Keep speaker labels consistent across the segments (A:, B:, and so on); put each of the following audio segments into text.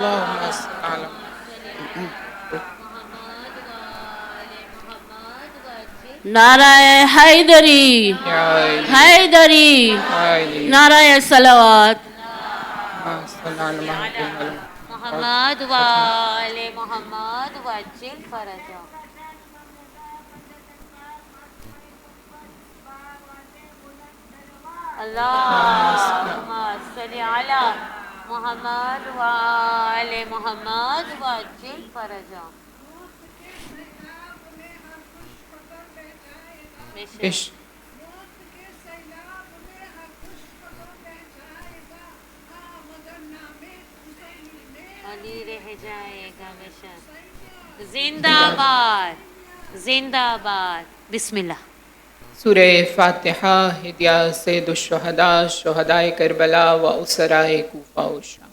A: اللهم صل على
B: نعرہ حیدری حیدری، نعرہ صلوات محمد وآل محمد وعجل فرجہ. اللہم صل علی محمد وآل محمد وعجل فرجہ. علی رہ جائے گا بشر. زندہ باد زندہ باد. بسم اللہ.
A: سورہ فاتحہ. ہدیہ سید الشہداء شہدائے کربلا و اسرائے کوفہ و شام.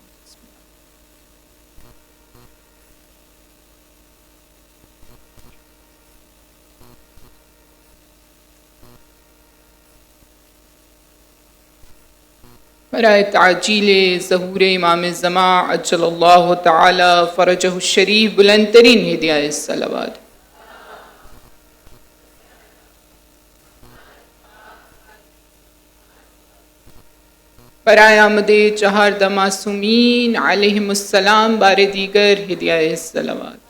A: برائے تعجیل ظہور امام زمان عجل اللہ تعالی فرجہ الشریف بلند ترین ہدیہ الصلوات. برائے آمد چہاردہ معصومین علیہم السلام بار دیگر ہدیہ الصلوات.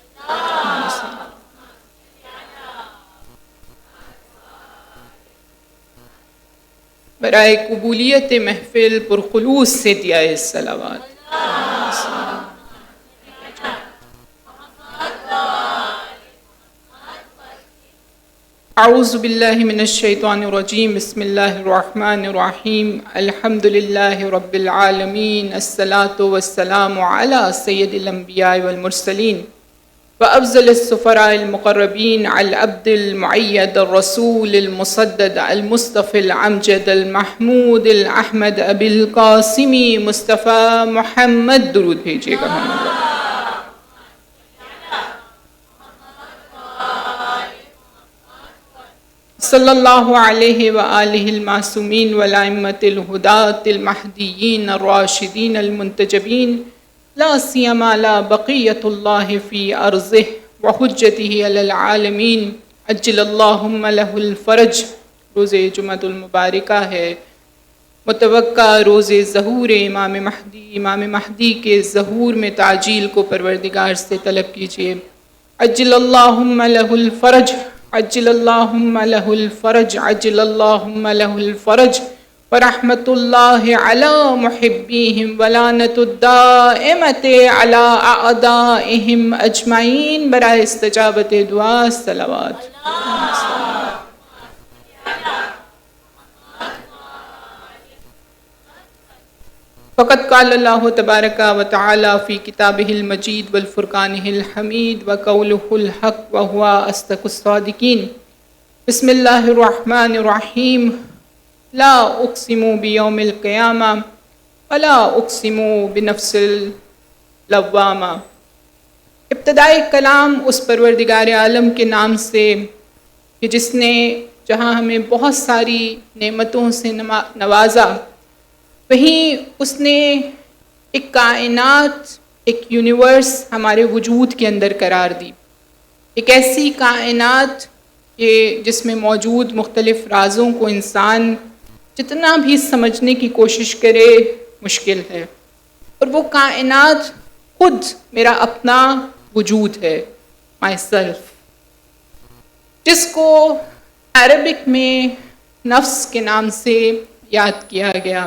A: برائے قبولیت محفل پرخلوص سے ہدیہ الصلوات. اعوذ باللہ من الشیطان الرجیم. بسم اللہ الرحمن الرحیم. الحمد للہ رب العالمین. الصلاة والسلام علی سید الانبیاء والمرسلین وافضل السفراء المقربین العبد المعید الرسول المصدد المصطفى الامجد المحمود الاحمد ابی القاسم مصطفیٰ محمد. درود بھیجیے گا محمد. صلی اللہ علیہ وآلہ المعصومین والائمۃ الہداۃ المہدیین الراشدین المنتجبین لا سیما لا بقیۃ اللہ فی ارضہ وحجتہ علی العالمین عجل اللہم لہ الفرج. روز جمعۃ المبارکہ ہے. متوقع روز ظہور امام مہدی کے ظہور میں تعجیل کو پروردگار سے طلب کیجیے. عجل اللہم لہ الفرج عجل اللہم لہ الفرج عجل اللہم لہ الفرج ورحمۃ اللہ علی محبیہم ولعنۃ الدائمۃ علی اعدائہم اجمعین. برائے استجابت دعا صلوات. فقد قال اللہ تبارک و تعالی فی کتابہ المجید والفرقانہ الحمید وقولہ الحق وہو اصدق الصادقین. بسم اللہ الرحمن الرحیم. لا اقسم بیوم القیامہ ولا اقسم بنفس اللوامہ. ابتدائی کلام اس پروردگار عالم کے نام سے کہ جس نے جہاں ہمیں بہت ساری نعمتوں سے نوازا، وہیں اس نے ایک کائنات، ایک یونیورس ہمارے وجود کے اندر قرار دی. ایک ایسی کائنات کہ جس میں موجود مختلف رازوں کو انسان جتنا بھی سمجھنے کی کوشش کرے مشکل ہے. اور وہ کائنات خود میرا اپنا وجود ہے، مائی سیلف، جس کو عربک میں نفس کے نام سے یاد کیا گیا.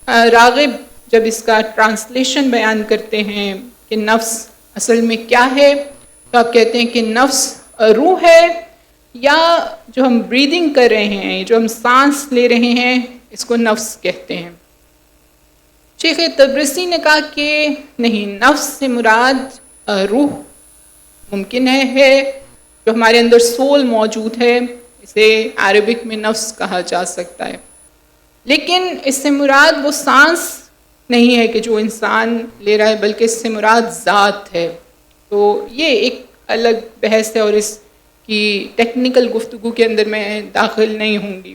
A: راغب جب اس کا ٹرانسلیشن بیان کرتے ہیں کہ نفس اصل میں کیا ہے، تو آپ کہتے ہیں کہ نفس روح ہے، یا جو ہم بریدنگ کر رہے ہیں، جو ہم سانس لے رہے ہیں، اس کو نفس کہتے ہیں. شیخ تبرسی نے کہا کہ نہیں، نفس سے مراد روح ممکن ہے جو ہمارے اندر سول موجود ہے، اسے عربک میں نفس کہا جا سکتا ہے. لیکن اس سے مراد وہ سانس نہیں ہے کہ جو انسان لے رہا ہے، بلکہ اس سے مراد ذات ہے. تو یہ ایک الگ بحث ہے اور اس کی ٹیکنیکل گفتگو کے اندر میں داخل نہیں ہوں گی.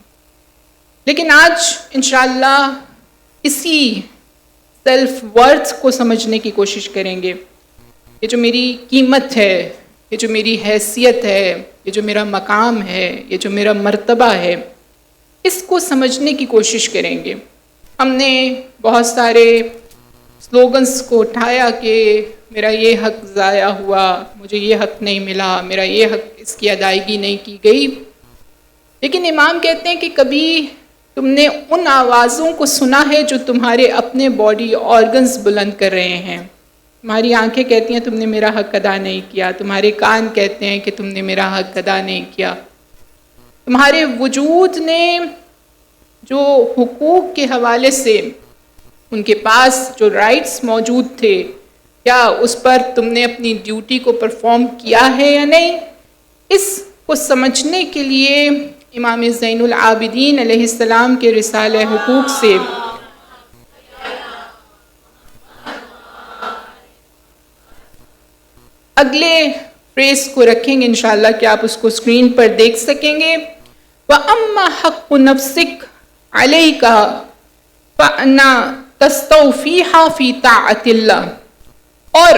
A: لیکن آج انشاءاللہ اسی سیلف ورتھ کو سمجھنے کی کوشش کریں گے. یہ جو میری قیمت ہے، یہ جو میری حیثیت ہے، یہ جو میرا مقام ہے، یہ جو میرا مرتبہ ہے، اس کو سمجھنے کی کوشش کریں گے. ہم نے بہت سارے سلوگنز کو اٹھایا کہ میرا یہ حق ضائع ہوا، مجھے یہ حق نہیں ملا، میرا یہ حق اس کی ادائیگی نہیں کی گئی. لیکن امام کہتے ہیں کہ کبھی تم نے ان آوازوں کو سنا ہے جو تمہارے اپنے باڈی آرگنز بلند کر رہے ہیں. تمہاری آنکھیں کہتی ہیں تم نے میرا حق ادا نہیں کیا، تمہارے کان کہتے ہیں کہ تم نے میرا حق ادا نہیں کیا. تمہارے وجود نے جو حقوق کے حوالے سے ان کے پاس جو رائٹس موجود تھے، کیا اس پر تم نے اپنی ڈیوٹی کو پرفارم کیا ہے یا نہیں؟ اس کو سمجھنے کے لیے امام زین العابدین علیہ السلام کے رسالہ حقوق سے اگلے فریز کو رکھیں گے انشاءاللہ کہ آپ اس کو اسکرین پر دیکھ سکیں گے. وَأَمَّا حَقُّ نَفْسِكَ عَلَيْكَ فَأَنَا تَسْتَوْفِيهَا فِي طَاعَةِ اللَّهِ، اور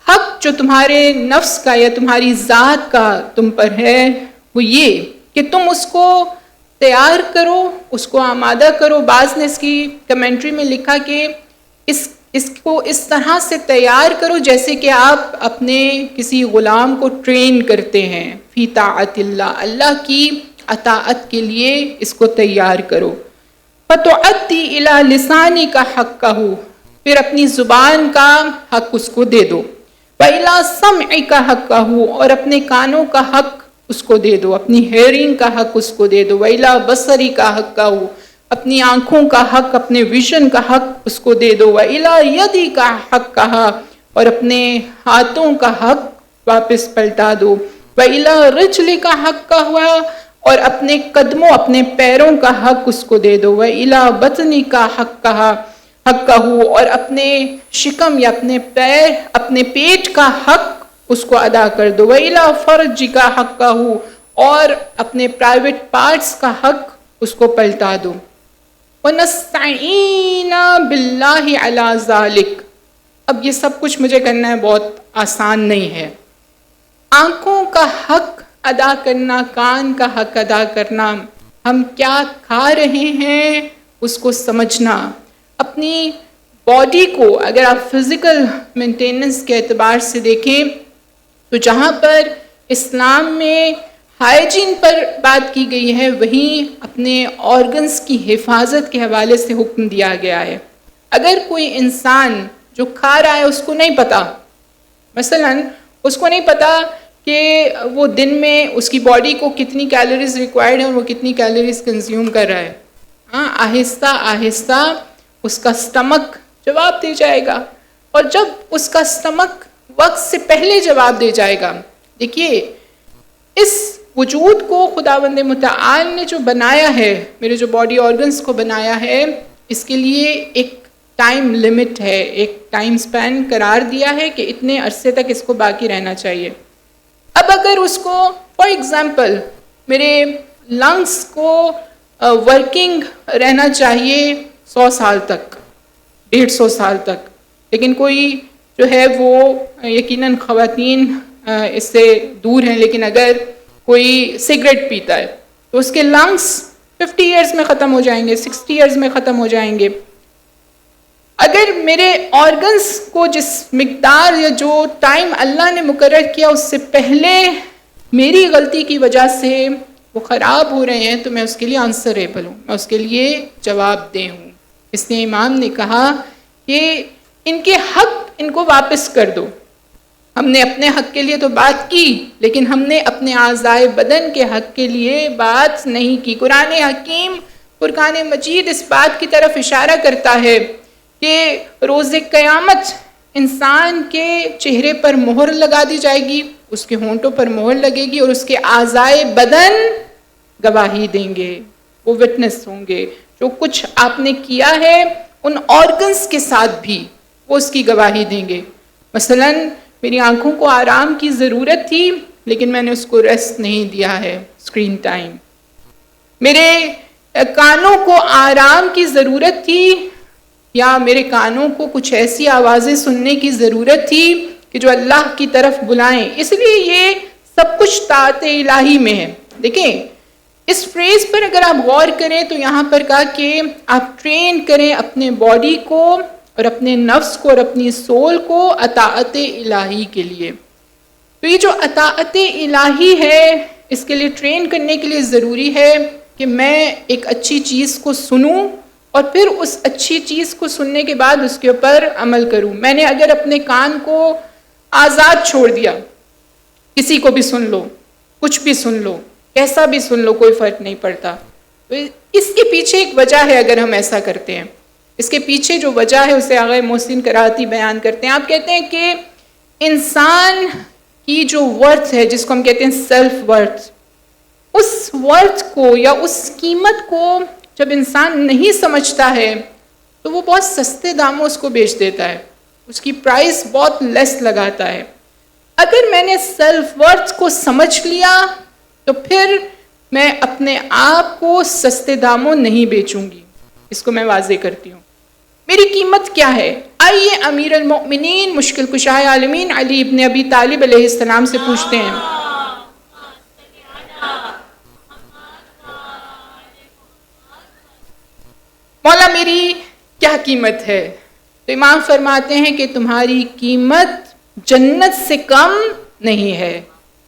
A: حق جو تمہارے نفس کا یا تمہاری ذات کا تم پر ہے وہ یہ کہ تم اس کو تیار کرو، اس کو آمادہ کرو. بعض نے اس کی کمنٹری میں لکھا کہ اس کو اس طرح سے تیار کرو جیسے کہ آپ اپنے کسی غلام کو ٹرین کرتے ہیں. فی طاعت اللہ، اللہ کی اطاعت کے لیے اس کو تیار کرو. فَتُعَدِّي إِلَى لِسَانِكَ حَقَّهُ، پھر اپنی زبان کا حق اس کو دے دو. وَإِلَى سَمْعِكَ حَقَّهُ، اور اپنے کانوں کا حق اس کو دے دو، اپنی ہیئرنگ کا حق اس کو دے دو. وَإِلَى بَصَرِكَ حَقَّهُ، اپنی آنکھوں کا حق، اپنے ویژن کا حق اس کو دے دو. وَإِلَى يَدِكَ حَقَّهَا، اور اپنے ہاتھوں کا حق واپس پلٹا دو. وَإِلَى رِجْلِكَ حَقَّهَا، اور اپنے قدموں، اپنے پیروں کا حق اس کو دے دو. وَإِلَى بَطْنِكَ حَقَّهُ، اور اپنے شکم یا اپنے پیر، اپنے پیٹ کا حق اس کو ادا کر دو. وَإِلَى فَرْجِكَ حَقَّهُ، اور اپنے پرائیویٹ پارٹس کا حق اس کو پلٹا دو. وَنَسْتَعِينَ بِاللَّهِ عَلَى ذَلِكَ، اب یہ سب کچھ مجھے کرنا ہے بہت آسان نہیں ہے. آنکھوں کا حق ادا کرنا، کان کا حق ادا کرنا، ہم کیا کھا رہے ہیں اس کو سمجھنا، اپنی باڈی کو اگر آپ فزیکل مینٹیننس کے اعتبار سے دیکھیں تو جہاں پر اسلام میں ہائیجین پر بات کی گئی ہے وہیں اپنے آرگنز کی حفاظت کے حوالے سے حکم دیا گیا ہے. اگر کوئی انسان جو کھا رہا ہے اس کو نہیں پتا، مثلا اس کو نہیں پتا کہ وہ دن میں اس کی باڈی کو کتنی کیلوریز ریکوائرڈ ہیں اور وہ کتنی کیلوریز کنزیوم کر رہا ہے، آہستہ آہستہ اس کا سٹمک جواب دے جائے گا. اور جب اس کا سٹمک وقت سے پہلے جواب دے جائے گا، دیکھیے اس وجود کو خداوند متعال نے جو بنایا ہے، میرے جو باڈی آرگنز کو بنایا ہے، اس کے لیے ایک ٹائم لمٹ ہے، ایک ٹائم سپین قرار دیا ہے کہ اتنے عرصے تک اس کو باقی رہنا چاہیے. اب اگر اس کو فار ایگزامپل میرے لنگس کو ورکنگ رہنا چاہیے 100 سال تک، 150 سال تک، لیکن کوئی جو ہے وہ یقیناً خواتین اس سے دور ہیں، لیکن اگر کوئی سگریٹ پیتا ہے تو اس کے لنگس 50 ایئرز میں ختم ہو جائیں گے، 60 ایئرز میں ختم ہو جائیں گے. اگر میرے آرگنز کو جس مقدار یا جو ٹائم اللہ نے مقرر کیا اس سے پہلے میری غلطی کی وجہ سے وہ خراب ہو رہے ہیں تو میں اس کے لیے آنسریبل ہوں، میں اس کے لیے جواب دہ ہوں. اس لیے امام نے کہا کہ ان کے حق ان کو واپس کر دو. ہم نے اپنے حق کے لیے تو بات کی لیکن ہم نے اپنے اعضائے بدن کے حق کے لیے بات نہیں کی. قرآن حکیم، فرقان مجید اس بات کی طرف اشارہ کرتا ہے کہ روز قیامت انسان کے چہرے پر مہر لگا دی جائے گی، اس کے ہونٹوں پر مہر لگے گی اور اس کے اعضائے بدن گواہی دیں گے، وہ وٹنس ہوں گے. جو کچھ آپ نے کیا ہے ان آرگنز کے ساتھ بھی وہ اس کی گواہی دیں گے. مثلا میری آنکھوں کو آرام کی ضرورت تھی لیکن میں نے اس کو ریسٹ نہیں دیا ہے، اسکرین ٹائم. میرے کانوں کو آرام کی ضرورت تھی یا میرے کانوں کو کچھ ایسی آوازیں سننے کی ضرورت تھی کہ جو اللہ کی طرف بلائیں، اس لیے یہ سب کچھ طاعت الہی میں ہے۔ دیکھیں اس فریز پر اگر آپ غور کریں تو یہاں پر کہا کہ آپ ٹرین کریں اپنے باڈی کو اور اپنے نفس کو اور اپنی سول کو اطاعت الہی کے لیے۔ تو یہ جو اطاعت الہی ہے اس کے لیے ٹرین کرنے کے لیے ضروری ہے کہ میں ایک اچھی چیز کو سنوں اور پھر اس اچھی چیز کو سننے کے بعد اس کے اوپر عمل کروں۔ میں نے اگر اپنے کان کو آزاد چھوڑ دیا، کسی کو بھی سن لو، کچھ بھی سن لو، کیسا بھی سن لو، کوئی فرق نہیں پڑتا، تو اس کے پیچھے ایک وجہ ہے اگر ہم ایسا کرتے ہیں۔ اس کے پیچھے جو وجہ ہے اسے آغا محسن کراتی بیان کرتے ہیں۔ آپ کہتے ہیں کہ انسان کی جو ورتھ ہے جس کو ہم کہتے ہیں سیلف ورتھ، اس ورتھ کو یا اس قیمت کو جب انسان نہیں سمجھتا ہے تو وہ بہت سستے داموں اس کو بیچ دیتا ہے، اس کی پرائس بہت لیس لگاتا ہے۔ اگر میں نے سیلف ورتھ کو سمجھ لیا تو پھر میں اپنے آپ کو سستے داموں نہیں بیچوں گی۔ اس کو میں واضح کرتی ہوں، میری قیمت کیا ہے؟ آئیے امیر المؤمنین مشکل کشائے عالمین علی ابن ابی طالب علیہ السلام سے پوچھتے ہیں، مولا میری کیا قیمت ہے؟ تو امام فرماتے ہیں کہ تمہاری قیمت جنت سے کم نہیں ہے،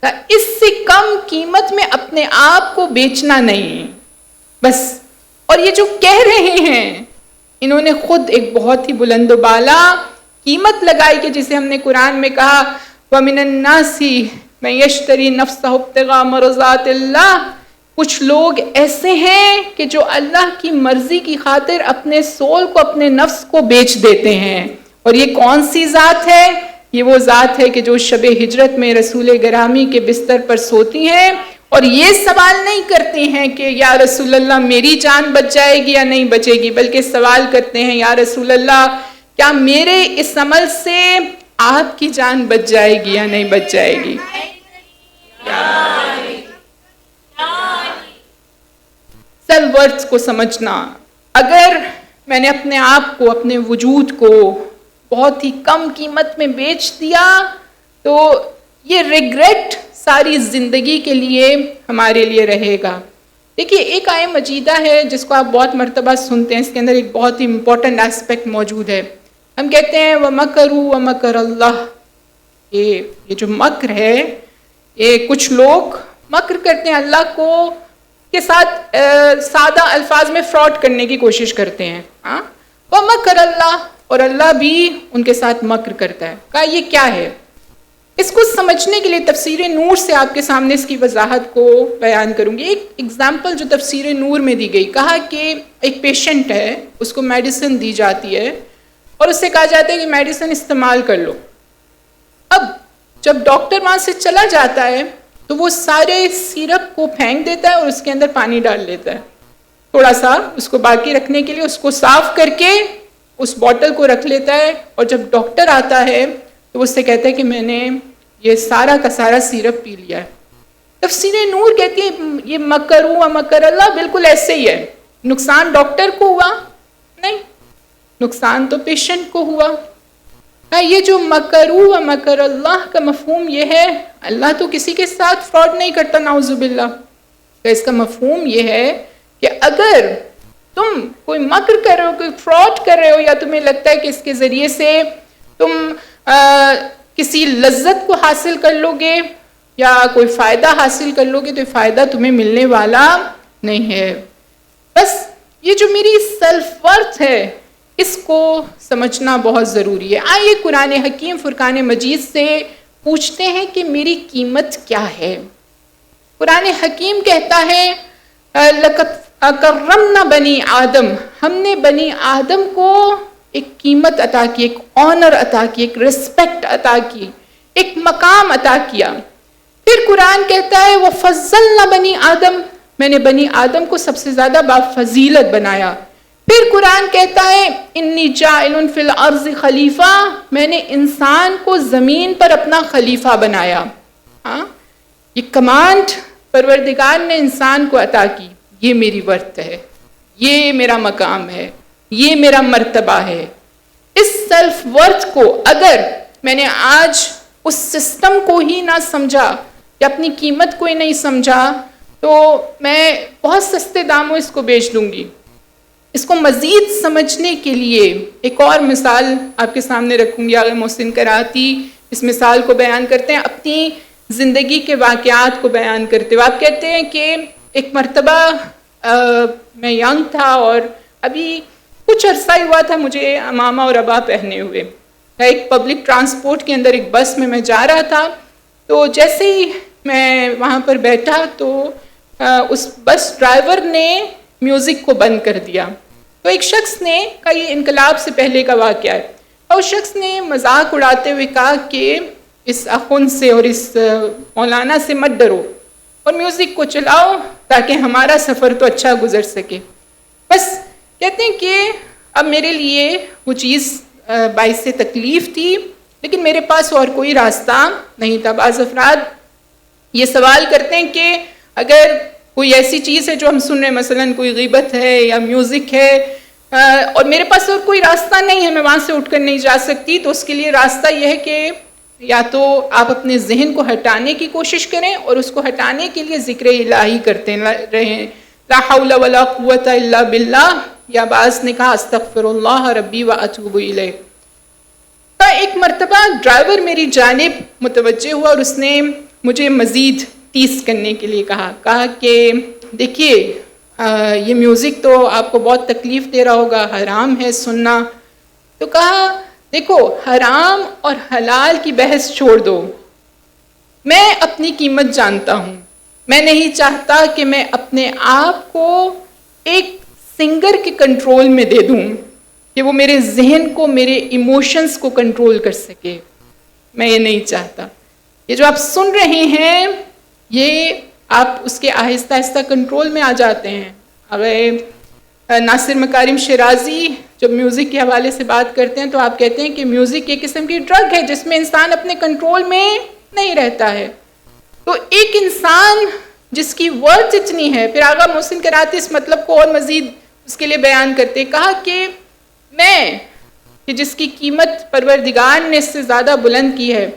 A: اس سے کم قیمت میں اپنے آپ کو بیچنا نہیں بس۔ اور یہ جو کہہ رہے ہیں انہوں نے خود ایک بہت ہی بلند و بالا قیمت لگائی کہ جسے ہم نے قرآن میں کہا وَمِنَ النَّاسِ مَن يَشْتَرِي نَفْسَهُ ابْتِغَاءَ مَرْضَاتِ اللَّهِ، کچھ لوگ ایسے ہیں کہ جو اللہ کی مرضی کی خاطر اپنے سول کو، اپنے نفس کو بیچ دیتے ہیں۔ اور یہ کون سی ذات ہے؟ یہ وہ ذات ہے کہ جو شب ہجرت میں رسول گرامی کے بستر پر سوتی ہیں اور یہ سوال نہیں کرتے ہیں کہ یا رسول اللہ میری جان بچ جائے گی یا نہیں بچے گی، بلکہ سوال کرتے ہیں یا رسول اللہ کیا میرے اس عمل سے آپ کی جان بچ جائے گی یا نہیں بچ جائے گی۔ سیلف ورتھ کو سمجھنا، اگر میں نے اپنے آپ کو، اپنے وجود کو بہت ہی کم قیمت میں بیچ دیا تو یہ ریگریٹ ساری زندگی کے لیے ہمارے لیے رہے گا۔ دیکھیے ایک آیت مجیدہ ہے جس کو آپ بہت مرتبہ سنتے ہیں، اس کے اندر ایک بہت ہی امپورٹنٹ ایسپیکٹ موجود ہے۔ ہم کہتے ہیں وَمَكَرُوا وَمَكَرَ اللَّهُ، یہ جو مکر ہے، یہ کچھ لوگ مکر کرتے ہیں اللہ کو کے ساتھ سادہ الفاظ میں فراڈ کرنے کی کوشش کرتے ہیں۔ وَمَكَرَ اللَّهُ، اور اللہ بھی ان کے ساتھ مکر کرتا ہے۔ کہا یہ کیا ہے؟ اس کو سمجھنے کے لیے تفسیر نور سے آپ کے سامنے اس کی وضاحت کو بیان کروں گی۔ ایک اگزامپل جو تفسیر نور میں دی گئی، کہا کہ ایک پیشنٹ ہے، اس کو میڈیسن دی جاتی ہے اور اس سے کہا جاتا ہے کہ میڈیسن استعمال کر لو۔ اب جب ڈاکٹر وہاں سے چلا جاتا ہے تو وہ سارے سیرپ کو پھینک دیتا ہے اور اس کے اندر پانی ڈال لیتا ہے، تھوڑا سا اس کو باقی رکھنے کے لیے اس کو صاف کر کے اس بوٹل کو رکھ لیتا ہے، اور جب ڈاکٹر آتا ہے تو اس سے کہتا ہے کہ میں نے یہ سارا کا سارا سیرپ پی لیا ہے۔ تفسیر نور کہتی ہے یہ مکروا ومکر اللہ بالکل ایسے ہی ہے۔ نقصان ڈاکٹر کو ہوا نہیں، نقصان تو پیشنٹ کو ہوا۔ یہ جو مکروا ومکر اللہ کا مفہوم یہ ہے، اللہ تو کسی کے ساتھ فراڈ نہیں کرتا نعوذ باللہ، تو اس کا مفہوم یہ ہے کہ اگر تم کوئی مکر کر رہے ہو، کوئی فراڈ کر رہے ہو، یا تمہیں لگتا ہے کہ اس کے ذریعے سے تم کسی لذت کو حاصل کر لو گے یا کوئی فائدہ حاصل کر لو گے، تو یہ فائدہ تمہیں ملنے والا نہیں ہے۔ بس یہ جو میری سیلف ورتھ ہے اس کو سمجھنا بہت ضروری ہے۔ آئیے قرآن حکیم فرقان مجید سے پوچھتے ہیں کہ میری قیمت کیا ہے۔ قرآن حکیم کہتا ہے لَقَدْ کرمنا بنی آدم، ہم نے بنی آدم کو ایک قیمت عطا کی، ایک آنر عطا کی، ایک رسپیکٹ عطا کی، ایک مقام عطا کیا۔ پھر قرآن کہتا ہے وَفَضَّلْنَا بنی آدم، میں نے بنی آدم کو سب سے زیادہ بافضیلت بنایا۔ پھر قرآن کہتا ہے انی جاعل فی الارض خلیفہ، میں نے انسان کو زمین پر اپنا خلیفہ بنایا۔ یہ کمانڈ پروردگار نے انسان کو عطا کی، یہ میری ورتھ ہے، یہ میرا مقام ہے۔ یہ میرا مرتبہ ہے. اس سیلف ورتھ کو اگر میں نے آج اس سسٹم کو ہی نہ سمجھا یا اپنی قیمت کو ہی نہیں سمجھا تو میں بہت سستے داموں اس کو بیچ دوں گی. اس کو مزید سمجھنے کے لیے ایک اور مثال آپ کے سامنے رکھوں گی. آغا محسن کراتی اس مثال کو بیان کرتے ہیں اپنی زندگی کے واقعات کو بیان کرتے ہوئے. آپ کہتے ہیں کہ ایک مرتبہ میں ینگ تھا اور ابھی کچھ عرصہ ہوا تھا مجھے عمامہ اور عبا پہنے ہوئے. ایک پبلک ٹرانسپورٹ کے اندر ایک بس میں جا رہا تھا. تو جیسے ہی میں وہاں پر بیٹھا تو اس بس ڈرائیور نے میوزک کو بند کر دیا. تو ایک شخص نے کئی انقلاب سے پہلے کا واقعہ ہے اور اس شخص نے مذاق اڑاتے ہوئے کہا کہ اس اخن سے اور اس مولانا سے مت ڈرو اور میوزک کو چلاؤ تاکہ ہمارا سفر تو اچھا گزر سکے. بس کہتے ہیں کہ اب میرے لیے وہ چیز باعث تکلیف تھی لیکن میرے پاس اور کوئی راستہ نہیں تھا. بعض افراد یہ سوال کرتے ہیں کہ اگر کوئی ایسی چیز ہے جو ہم سن رہے ہیں مثلاً کوئی غیبت ہے یا میوزک ہے اور میرے پاس اور کوئی راستہ نہیں ہے, میں وہاں سے اٹھ کر نہیں جا سکتی, تو اس کے لیے راستہ یہ ہے کہ یا تو آپ اپنے ذہن کو ہٹانے کی کوشش کریں اور اس کو ہٹانے کے لیے ذکر الہی کرتے رہیں, لا حول ولا قوت الا باللہ, یا بعض نے کہا استغفر اللہ ربی واتوب الیہ. ایک مرتبہ ڈرائیور میری جانب متوجہ ہوا اور اس نے مجھے مزید تیز کرنے کے لیے کہا کہ دیکھیے یہ میوزک تو آپ کو بہت تکلیف دے رہا ہوگا, حرام ہے سننا. تو کہا دیکھو حرام اور حلال کی بحث چھوڑ دو, میں اپنی قیمت جانتا ہوں. میں نہیں چاہتا کہ میں اپنے آپ کو ایک سنگر کے کنٹرول میں دے دوں کہ وہ میرے ذہن کو, میرے ایموشنز کو کنٹرول کر سکے. میں یہ نہیں چاہتا. یہ جو آپ سن رہے ہیں یہ آپ اس کے آہستہ آہستہ کنٹرول میں آ جاتے ہیں. اگر ناصر مکارم شیرازی جب میوزک کے حوالے سے بات کرتے ہیں تو آپ کہتے ہیں کہ میوزک ایک قسم کی ڈرگ ہے جس میں انسان اپنے کنٹرول میں نہیں رہتا ہے. تو ایک انسان جس کی ورتھ اتنی ہے, پھر آغا محسن کراتی اس مطلب کو اور مزید اس کے لیے بیان کرتے, کہا کہ میں کہ جس کی قیمت پروردگار نے اس سے زیادہ بلند کی ہے,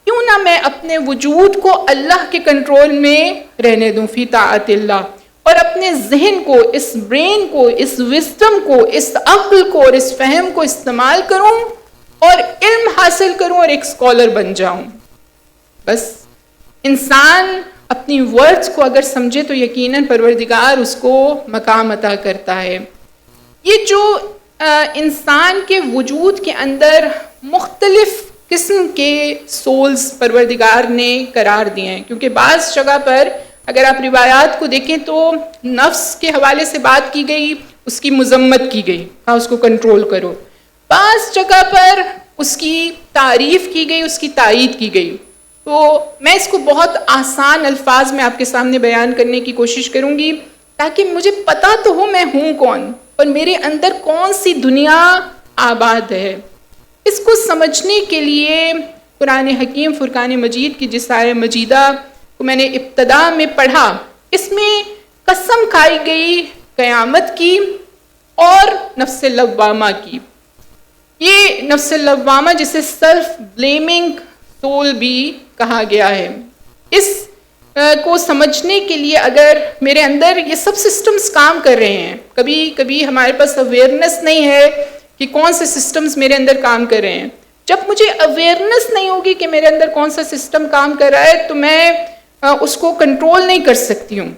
A: کیوں نہ میں اپنے وجود کو اللہ کے کنٹرول میں رہنے دوں فی طاعت اللہ, اور اپنے ذہن کو, اس برین کو, اس وزڈم کو, اس عقل کو اور اس فہم کو استعمال کروں اور علم حاصل کروں اور ایک اسکالر بن جاؤں. بس انسان اپنی ورڈز کو اگر سمجھے تو یقیناً پروردگار اس کو مقام عطا کرتا ہے. یہ جو انسان کے وجود کے اندر مختلف قسم کے سولز پروردگار نے قرار دیے ہیں, کیونکہ بعض جگہ پر اگر آپ روایات کو دیکھیں تو نفس کے حوالے سے بات کی گئی, اس کی مذمت کی گئی, اس کو کنٹرول کرو. بعض جگہ پر اس کی تعریف کی گئی, اس کی تائید کی گئی. تو میں اس کو بہت آسان الفاظ میں آپ کے سامنے بیان کرنے کی کوشش کروں گی تاکہ مجھے پتہ تو ہو میں ہوں کون اور میرے اندر کون سی دنیا آباد ہے. اس کو سمجھنے کے لیے قرآن حکیم فرقان مجید کی جس آیہ مجیدہ کو میں نے ابتدا میں پڑھا, اس میں قسم کھائی گئی قیامت کی اور نفس لوامہ کی. یہ نفس لوامہ جسے سیلف بلیمنگ سول بھی کہا گیا ہے. اس کو سمجھنے کے لیے اگر میرے اندر یہ سب سسٹمز کام کر رہے ہیں, کبھی کبھی ہمارے پاس اویئرنس نہیں ہے کہ کون سے سسٹمز میرے اندر کام کر رہے ہیں. جب مجھے اویئرنس نہیں ہوگی کہ میرے اندر کون سا سسٹم کام کر رہا ہے تو میں اس کو کنٹرول نہیں کر سکتی ہوں.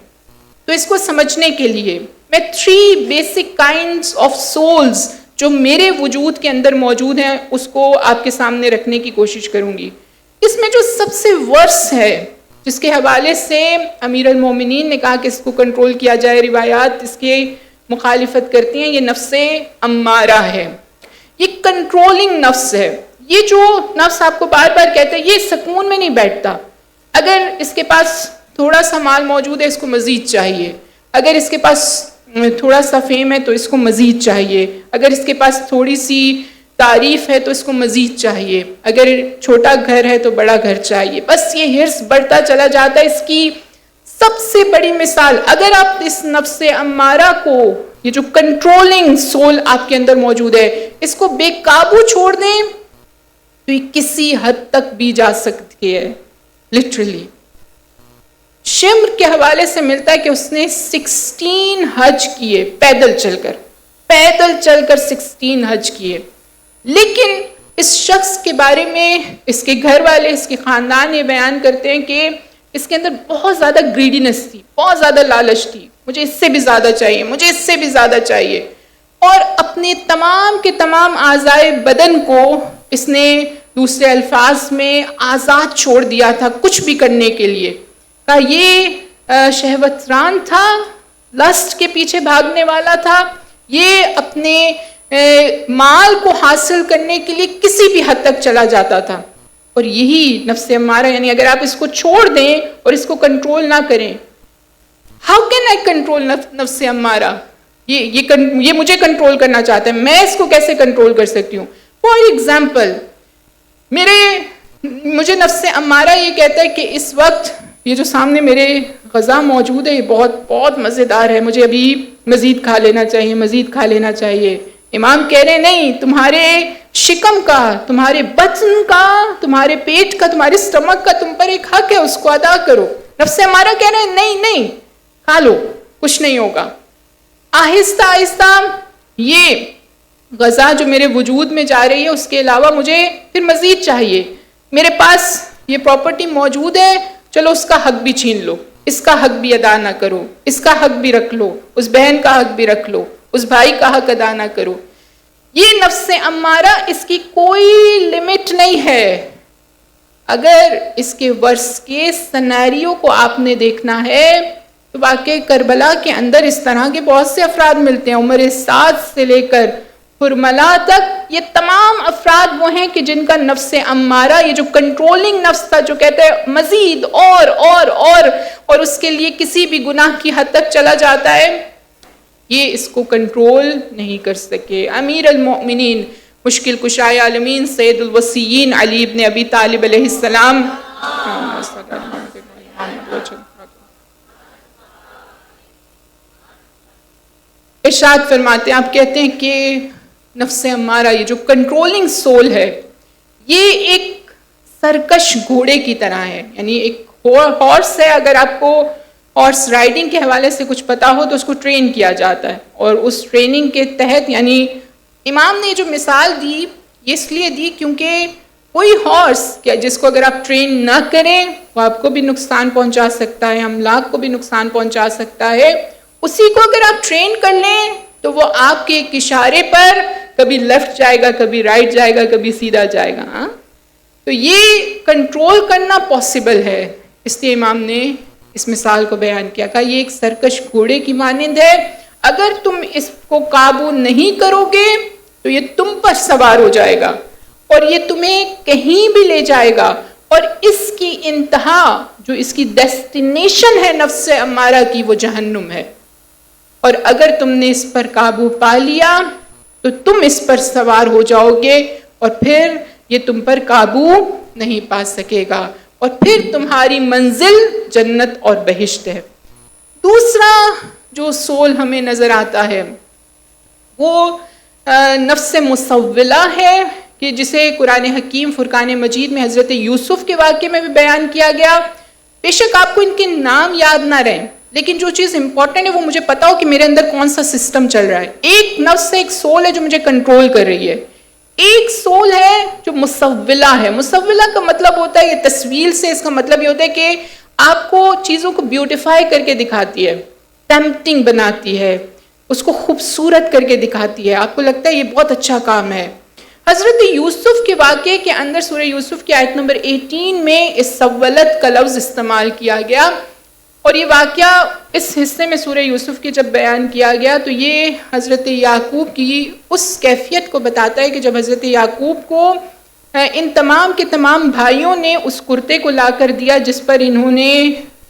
A: تو اس کو سمجھنے کے لیے میں 3 بیسک کائنڈز آف سولز جو میرے وجود کے اندر موجود ہیں اس کو آپ کے سامنے رکھنے کی کوشش کروں گی. اس میں جو سب سے ورس ہے جس کے حوالے سے امیر المومنین نے کہا کہ اس کو کنٹرول کیا جائے, روایات اس کی مخالفت کرتی ہیں, یہ نفس امارہ ہے. یہ کنٹرولنگ نفس ہے. یہ جو نفس آپ کو بار بار کہتا ہے یہ سکون میں نہیں بیٹھتا. اگر اس کے پاس تھوڑا سا مال موجود ہے اس کو مزید چاہیے, اگر اس کے پاس تھوڑا سا فیم ہے تو اس کو مزید چاہیے, اگر اس کے پاس تھوڑی سی تعریف ہے تو اس کو مزید چاہیے, اگر چھوٹا گھر ہے تو بڑا گھر چاہیے. بس یہ ہرس بڑھتا چلا جاتا ہے, اس کی سب سے بڑی مثال، اگر آپ اس نفس امارہ کو، یہ جو کنٹرولنگ سول آپ کے اندر موجود ہے، اس کو بے قابو چھوڑ دیں تو یہ کسی حد تک بھی جا سکتی ہے. لٹرلی شمر کے حوالے سے ملتا ہے کہ اس نے 16 حج کیے پیدل چل کر 16 حج کیے. لیکن اس شخص کے بارے میں اس کے گھر والے، اس کے خاندان یہ بیان کرتے ہیں کہ اس کے اندر بہت زیادہ گریڈینس تھی، بہت زیادہ لالچ تھی، مجھے اس سے بھی زیادہ چاہیے، مجھے اس سے بھی زیادہ چاہیے. اور اپنے تمام کے تمام اعضائے بدن کو اس نے دوسرے الفاظ میں آزاد چھوڑ دیا تھا کچھ بھی کرنے کے لیے. کہ یہ شہوت ران تھا، لسٹ کے پیچھے بھاگنے والا تھا، یہ اپنے مال کو حاصل کرنے کے لیے کسی بھی حد تک چلا جاتا تھا. اور یہی نفس امارہ، یعنی اگر آپ اس کو چھوڑ دیں اور اس کو کنٹرول نہ کریں، ہاؤ کین آئی کنٹرول نفس امارہ؟ یہ مجھے کنٹرول کرنا چاہتا ہے، میں اس کو کیسے کنٹرول کر سکتی ہوں؟ فار ایگزامپل، مجھے نفس امارہ یہ کہتا ہے کہ اس وقت یہ جو سامنے میرے غذا موجود ہے یہ بہت بہت مزیدار ہے، مجھے ابھی مزید کھا لینا چاہیے. امام کہہ رہے ہیں نہیں، تمہارے شکم کا، تمہارے بطن کا، تمہارے پیٹ کا، تمہارے سٹمک کا تم پر ایک حق ہے، اس کو ادا کرو. نفس امارہ کہہ رہے ہیں نہیں کھا لو، کچھ نہیں ہوگا. آہستہ آہستہ یہ غذا جو میرے وجود میں جا رہی ہے اس کے علاوہ مجھے پھر مزید چاہیے. میرے پاس یہ پراپرٹی موجود ہے، چلو اس کا حق بھی چھین لو، اس کا حق بھی ادا نہ کرو، اس کا حق بھی رکھ لو، اس بہن کا حق بھی رکھ لو، اس بھائی کا حق ادا نہ کرو. یہ نفس امارہ، اس کی کوئی لمٹ نہیں ہے. اگر اس کے ورس کے سینیریو کو آپ نے دیکھنا ہے تو واقعی کربلا کے اندر اس طرح کے بہت سے افراد ملتے ہیں. عمر سعد سے لے کر حرملا تک یہ تمام افراد وہ ہیں کہ جن کا نفس امارہ، یہ جو کنٹرولنگ نفس تھا، جو کہتے ہیں مزید اور اس کے لیے کسی بھی گناہ کی حد تک چلا جاتا ہے، یہ اس کو کنٹرول نہیں کر سکے. امیر المؤمنین، مشکل کشائے عالمین، سید الوصیین علی ابن ابی طالب علیہ السلام ارشاد فرماتے ہیں، آپ کہتے ہیں کہ نفس امارہ، یہ جو کنٹرولنگ سول ہے، یہ ایک سرکش گھوڑے کی طرح ہے. یعنی ایک ہارس ہے، اگر آپ کو ہارس رائڈنگ کے حوالے سے کچھ پتا ہو تو اس کو ٹرین کیا جاتا ہے، اور اس ٹریننگ کے تحت، یعنی امام نے جو مثال دی یہ اس لیے دی کیونکہ کوئی ہارس جس کو اگر آپ ٹرین نہ کریں وہ آپ کو بھی نقصان پہنچا سکتا ہے، املاک کو بھی نقصان پہنچا سکتا ہے. اسی کو اگر آپ ٹرین کر لیں تو وہ آپ کے ایک اشارے پر کبھی لیفٹ جائے گا، کبھی رائٹ جائے گا، کبھی سیدھا جائے گا. تو یہ کنٹرول کرنا پاسبل ہے. اس لیے امام نے اس مثال کو بیان کیا، کہ یہ ایک سرکش گھوڑے کی مانند ہے، اگر تم اس کو قابو نہیں کرو گے تو یہ تم پر سوار ہو جائے گا اور یہ تمہیں کہیں بھی لے جائے گا، اور اس کی انتہا، جو اس کی ڈیسٹینیشن ہے نفس امارہ کی، وہ جہنم ہے. اور اگر تم نے اس پر قابو پا لیا تو تم اس پر سوار ہو جاؤ گے اور پھر یہ تم پر قابو نہیں پا سکے گا، اور پھر تمہاری منزل جنت اور بہشت ہے. دوسرا جو سول ہمیں نظر آتا ہے وہ نفس مسولہ ہے، کہ جسے قرآن حکیم فرقان مجید میں حضرت یوسف کے واقعے میں بھی بیان کیا گیا. بے شک آپ کو ان کے نام یاد نہ رہیں، لیکن جو چیز امپورٹنٹ ہے وہ مجھے پتا ہو کہ میرے اندر کون سا سسٹم چل رہا ہے. ایک نفس ہے، ایک سول ہے جو مجھے کنٹرول کر رہی ہے. ایک سول ہے جو مسولہ ہے. مسولہ کا مطلب ہوتا ہے، یہ تصویر سے اس کا مطلب یہ ہوتا ہے کہ آپ کو چیزوں کو بیوٹیفائی کر کے دکھاتی ہے، ٹیمپٹنگ بناتی ہے، اس کو خوبصورت کر کے دکھاتی ہے، آپ کو لگتا ہے یہ بہت اچھا کام ہے. حضرت یوسف کے واقعے کے اندر سورہ یوسف کی آیت نمبر 18 میں اس سولت کا لفظ استعمال کیا گیا، اور یہ واقعہ اس حصے میں سورہ یوسف کے جب بیان کیا گیا تو یہ حضرت یعقوب کی اس کیفیت کو بتاتا ہے کہ جب حضرت یعقوب کو ان تمام کے تمام بھائیوں نے اس کرتے کو لا کر دیا جس پر انہوں نے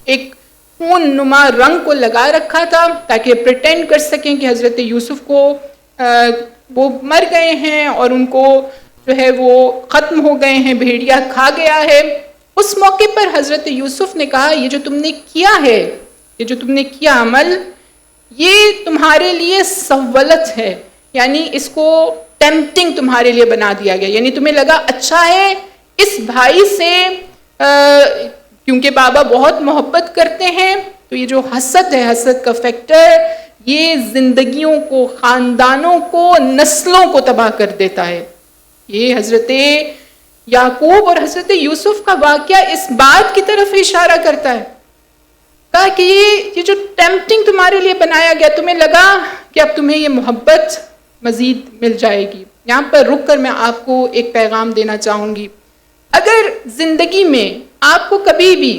A: ایک خون نما رنگ کو لگا رکھا تھا تاکہ پریٹینڈ کر سکیں کہ حضرت یوسف کو وہ مر گئے ہیں اور ان کو جو ہے وہ ختم ہو گئے ہیں، بھیڑیا کھا گیا ہے. اس موقع پر حضرت یوسف نے کہا یہ جو تم نے کیا ہے، یہ جو تم نے کیا عمل، یہ تمہارے لیے سولت ہے، یعنی اس کو ٹیمپٹنگ تمہارے لیے بنا دیا گیا، یعنی تمہیں لگا اچھا ہے اس بھائی سے کیونکہ بابا بہت محبت کرتے ہیں، تو یہ جو حسد ہے، حسد کا فیکٹر، یہ زندگیوں کو، خاندانوں کو، نسلوں کو تباہ کر دیتا ہے۔ یہ حضرت یعقوب اور حضرت یوسف کا واقعہ اس بات کی طرف اشارہ کرتا ہے، کہا کہ یہ جو ٹیمپٹنگ تمہارے لیے بنایا گیا، تمہیں لگا کہ اب تمہیں یہ محبت مزید مل جائے گی۔ یہاں پر رک کر میں آپ کو ایک پیغام دینا چاہوں گی، اگر زندگی میں آپ کو کبھی بھی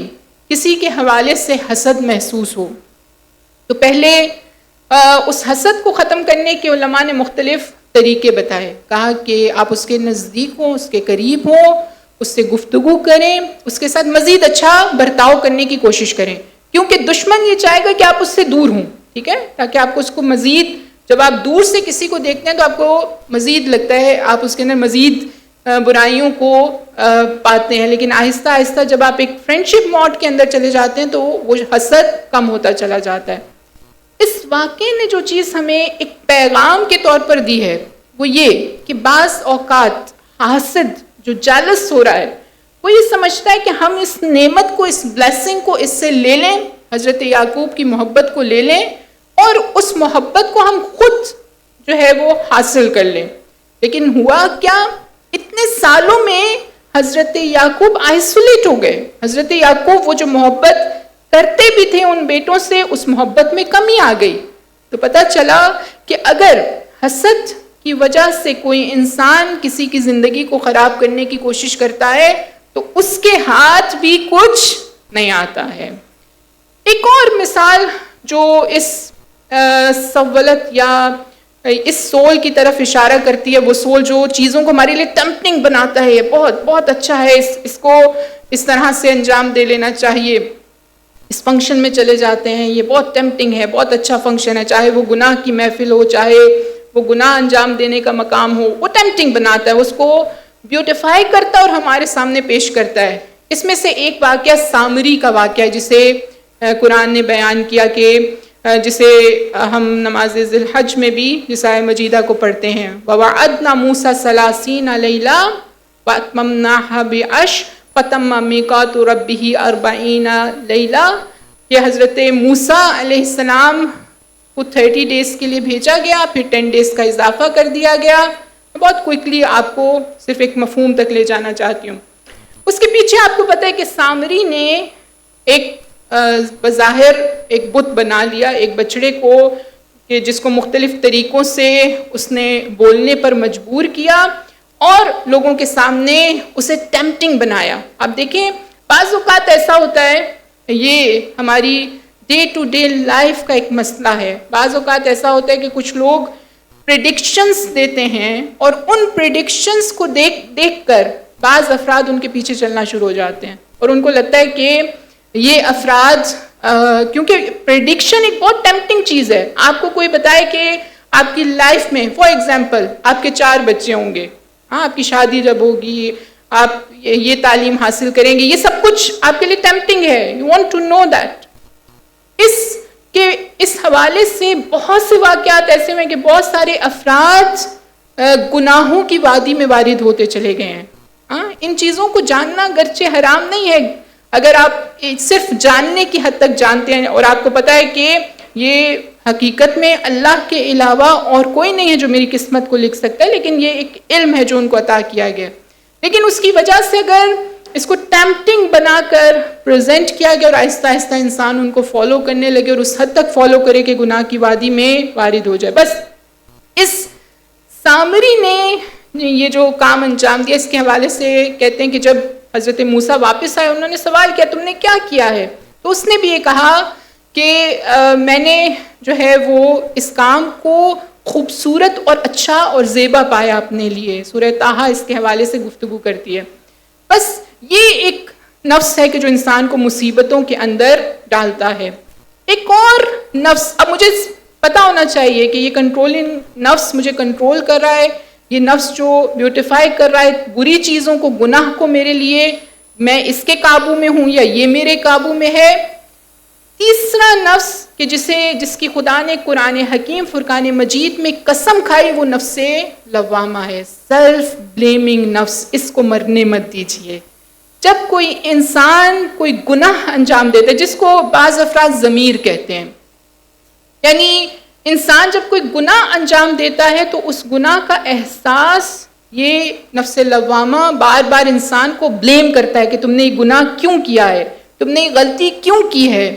A: کسی کے حوالے سے حسد محسوس ہو تو پہلے اس حسد کو ختم کرنے کے علماء نے مختلف طریقے بتائے، کہا کہ آپ اس کے نزدیک ہوں، اس کے قریب ہوں، اس سے گفتگو کریں، اس کے ساتھ مزید اچھا برتاؤ کرنے کی کوشش کریں، کیونکہ دشمن یہ چاہے گا کہ آپ اس سے دور ہوں، ٹھیک ہے، تاکہ آپ کو اس کو مزید، جب آپ دور سے کسی کو دیکھتے ہیں تو آپ کو مزید لگتا ہے، آپ اس کے اندر مزید برائیوں کو پاتے ہیں، لیکن آہستہ آہستہ جب آپ ایک فرینڈشپ موڈ کے اندر چلے جاتے ہیں تو وہ حسد کم ہوتا چلا جاتا ہے۔ اس واقعے نے جو چیز ہمیں ایک پیغام کے طور پر دی ہے وہ یہ کہ بعض اوقات حاسد جو جیلس ہو رہا ہے وہ یہ سمجھتا ہے کہ ہم اس نعمت کو، اس بلیسنگ کو اس سے لے لیں، حضرت یعقوب کی محبت کو لے لیں اور اس محبت کو ہم خود جو ہے وہ حاصل کر لیں۔ لیکن ہوا کیا، اتنے سالوں میں حضرت یعقوب آئسولیٹ ہو گئے۔ حضرت یعقوب وہ جو محبت کرتے بھی تھے ان بیٹوں سے، اس محبت میں کمی آ گئی۔ تو پتہ چلا کہ اگر حسد کی وجہ سے کوئی انسان کسی کی زندگی کو خراب کرنے کی کوشش کرتا ہے تو اس کے ہاتھ بھی کچھ نہیں آتا ہے۔ ایک اور مثال جو اس سولت یا اس سول کی طرف اشارہ کرتی ہے، وہ سول جو چیزوں کو ہمارے لیے ٹیمپٹنگ بناتا ہے، یہ بہت بہت اچھا ہے، اس کو اس طرح سے انجام دے لینا چاہیے، اس فنکشن میں چلے جاتے ہیں، یہ بہت ٹیمپٹنگ ہے، بہت اچھا فنکشن ہے، چاہے وہ گناہ کی محفل ہو، چاہے وہ گناہ انجام دینے کا مقام ہو، وہ ٹیمپٹنگ بناتا ہے، اس کو بیوٹیفائی کرتا ہے اور ہمارے سامنے پیش کرتا ہے۔ اس میں سے ایک واقعہ سامری کا واقعہ ہے جسے قرآن نے بیان کیا، کہ جسے ہم نماز ذی الحج میں بھی جس آیہ مجیدہ کو پڑھتے ہیں، وَوَعَدْنَا مُوسَىٰ 30 لَيْلَةً وَأَتْمَمْنَاهَا بِعَشْرٍ فَتَمَّ مِيقَاتُ رَبِّهِ 40 لَيْلَةً۔ یہ حضرت موسیٰ علیہ السلام کو 30 ڈیز کے لیے بھیجا گیا، پھر 10 ڈیز کا اضافہ کر دیا گیا۔ بہت کوئکلی آپ کو صرف ایک مفہوم تک لے جانا چاہتی ہوں۔ اس کے پیچھے آپ کو پتہ ہے کہ سامری نے ایک بظاہر ایک بت بنا لیا، ایک بچڑے کو، کہ جس کو مختلف طریقوں سے اس نے بولنے پر مجبور کیا اور لوگوں کے سامنے اسے ٹیمپٹنگ بنایا۔ آپ دیکھیں بعض اوقات ایسا ہوتا ہے، یہ ہماری ڈے ٹو ڈے لائف کا ایک مسئلہ ہے، بعض اوقات ایسا ہوتا ہے کہ کچھ لوگ پریڈکشنز دیتے ہیں اور ان پریڈکشنز کو دیکھ کر بعض افراد ان کے پیچھے چلنا شروع ہو جاتے ہیں، اور ان کو لگتا ہے کہ یہ افراد، کیونکہ پریڈکشن ایک بہت ٹیمپٹنگ چیز ہے۔ آپ کو کوئی بتائے کہ آپ کی لائف میں فار ایگزامپل آپ کے 4 بچے ہوں گے، ہاں، آپ کی شادی جب ہوگی، آپ یہ تعلیم حاصل کریں گے، یہ سب کچھ آپ کے لیے ٹیمپٹنگ ہے، you want to know that. اس حوالے سے بہت سے واقعات ایسے ہیں کہ بہت سارے افراد گناہوں کی وادی میں وارد ہوتے چلے گئے ہیں۔ ہاں، ان چیزوں کو جاننا گرچہ حرام نہیں ہے، اگر آپ صرف جاننے کی حد تک جانتے ہیں اور آپ کو پتہ ہے کہ یہ حقیقت میں اللہ کے علاوہ اور کوئی نہیں ہے جو میری قسمت کو لکھ سکتا ہے، لیکن یہ ایک علم ہے جو ان کو عطا کیا گیا، لیکن اس کی وجہ سے اگر اس کو ٹیمپٹنگ بنا کر پریزنٹ کیا گیا اور آہستہ آہستہ انسان ان کو فالو کرنے لگے اور اس حد تک فالو کرے کہ گناہ کی وادی میں وارد ہو جائے۔ بس اس سامری نے یہ جو کام انجام دیا، اس کے حوالے سے کہتے ہیں کہ جب حضرت موسیٰ واپس آئے، انہوں نے سوال کیا تم نے کیا کیا ہے، تو اس نے بھی یہ کہا کہ میں نے جو ہے وہ اس کام کو خوبصورت اور اچھا اور زیبا پایا اپنے لیے۔ سورہ طٰہٰ اس کے حوالے سے گفتگو کرتی ہے۔ بس یہ ایک نفس ہے کہ جو انسان کو مصیبتوں کے اندر ڈالتا ہے۔ ایک اور نفس، اب مجھے پتا ہونا چاہیے کہ یہ کنٹرولنگ نفس مجھے کنٹرول کر رہا ہے، یہ نفس جو بیوٹیفائی کر رہا ہے بری چیزوں کو، گناہ کو میرے لیے، میں اس کے قابو میں ہوں یا یہ میرے قابو میں ہے. تیسرا نفس کہ جس کی خدا نے قرآن حکیم فرقان مجید میں قسم کھائی وہ نفس لوامہ ہے، سیلف بلیمنگ نفس. اس کو مرنے مت دیجیے. جب کوئی انسان کوئی گناہ انجام دیتا ہے، جس کو بعض افراد ضمیر کہتے ہیں، یعنی انسان جب کوئی گناہ انجام دیتا ہے تو اس گناہ کا احساس یہ نفس لوامہ بار بار انسان کو بلیم کرتا ہے کہ تم نے یہ گناہ کیوں کیا ہے، تم نے یہ غلطی کیوں کی ہے.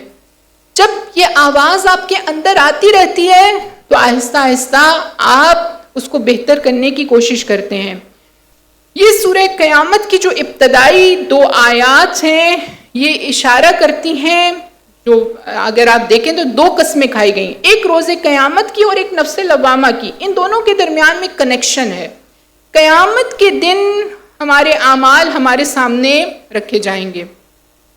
A: جب یہ آواز آپ کے اندر آتی رہتی ہے تو آہستہ آہستہ آپ اس کو بہتر کرنے کی کوشش کرتے ہیں. یہ سورہ قیامت کی جو ابتدائی 2 آیات ہیں یہ اشارہ کرتی ہیں، جو اگر آپ دیکھیں تو 2 قسمیں کھائی گئیں، ایک روز قیامت کی اور ایک نفس لوامہ کی. ان دونوں کے درمیان میں کنیکشن ہے. قیامت کے دن ہمارے اعمال ہمارے سامنے رکھے جائیں گے،